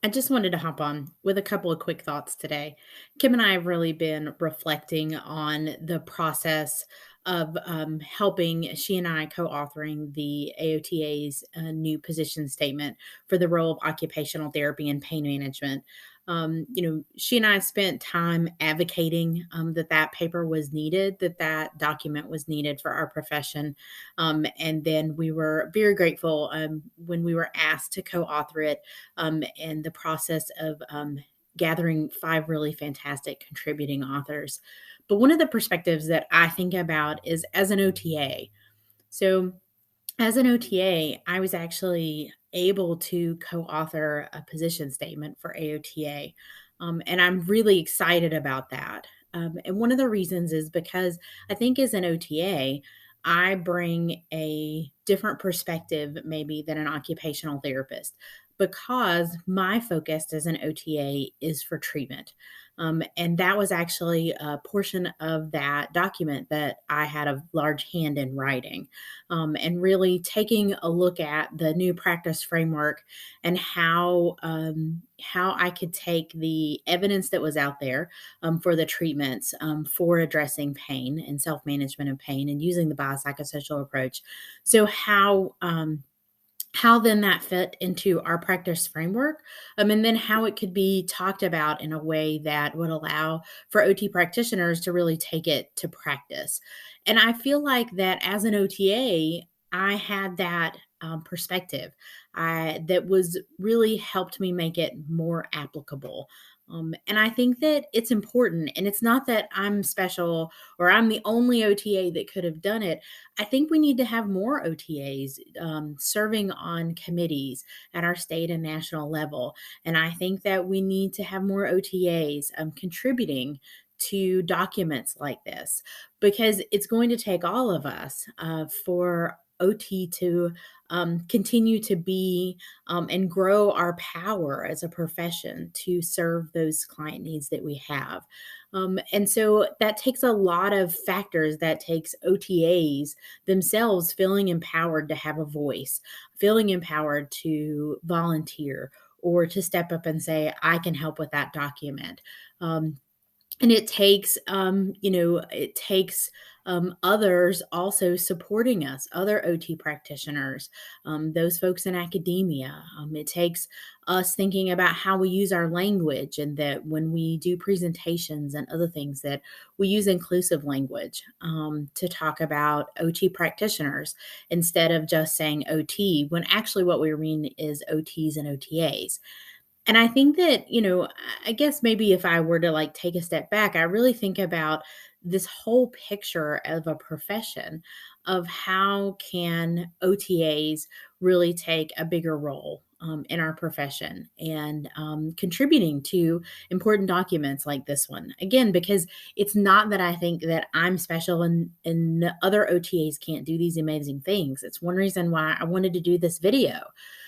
I just wanted to hop on with a couple of quick thoughts today. Kim and I have really been reflecting on the process of helping, she and I co authoring the AOTA's new position statement for the role of occupational therapy and pain management. She and I spent time advocating that paper was needed, that document was needed for our profession. And then we were very grateful when we were asked to co author it and the process of gathering five really fantastic contributing authors. But one of the perspectives that I think about is as an OTA. So, as an OTA, I was actually able to co author a position statement for AOTA. And I'm really excited about that. And one of the reasons is because I think as an OTA, I bring a different perspective maybe than an occupational therapist because my focus as an OTA is for treatment. And that was actually a portion of that document that I had a large hand in writing, and really taking a look at the new practice framework and how I could take the evidence that was out there for the treatments for addressing pain and self management of pain and using the biopsychosocial approach. So how then that fit into our practice framework, and then how it could be talked about in a way that would allow for OT practitioners to really take it to practice. And I feel like that as an OTA, I had that perspective that was really helped me make it more applicable. And I think that it's important, and it's not that I'm special or I'm the only OTA that could have done it. I think we need to have more OTAs serving on committees at our state and national level. And I think that we need to have more OTAs contributing to documents like this because it's going to take all of us for OT to continue to be and grow our power as a profession to serve those client needs that we have. And so that takes a lot of factors. That takes OTAs themselves feeling empowered to have a voice, feeling empowered to volunteer or to step up and say, I can help with that document. And it takes others also supporting us, other OT practitioners, those folks in academia. It takes us thinking about how we use our language, and that when we do presentations and other things, that we use inclusive language to talk about OT practitioners instead of just saying OT, when actually what we mean is OTs and OTAs. And I think that, I guess maybe if I were to like take a step back, I really think about this whole picture of a profession of how can OTAs really take a bigger role in our profession and contributing to important documents like this one. Again, because it's not that I think that I'm special and the other OTAs can't do these amazing things. It's one reason why I wanted to do this video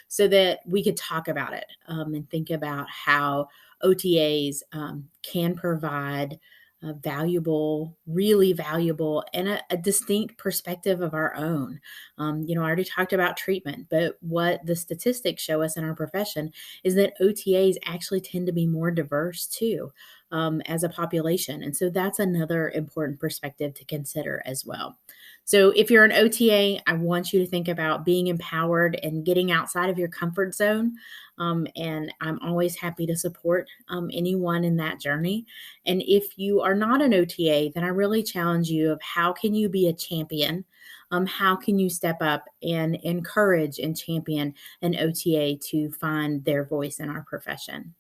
so that we could talk about it and think about how OTAs can provide a valuable, really valuable, and a distinct perspective of our own. I already talked about treatment, but what the statistics show us in our profession is that OTAs actually tend to be more diverse too, as a population. And so that's another important perspective to consider as well. So if you're an OTA, I want you to think about being empowered and getting outside of your comfort zone. And I'm always happy to support anyone in that journey. And if you are not an OTA, then I really challenge you of how can you be a champion? How can you step up and encourage and champion an OTA to find their voice in our profession?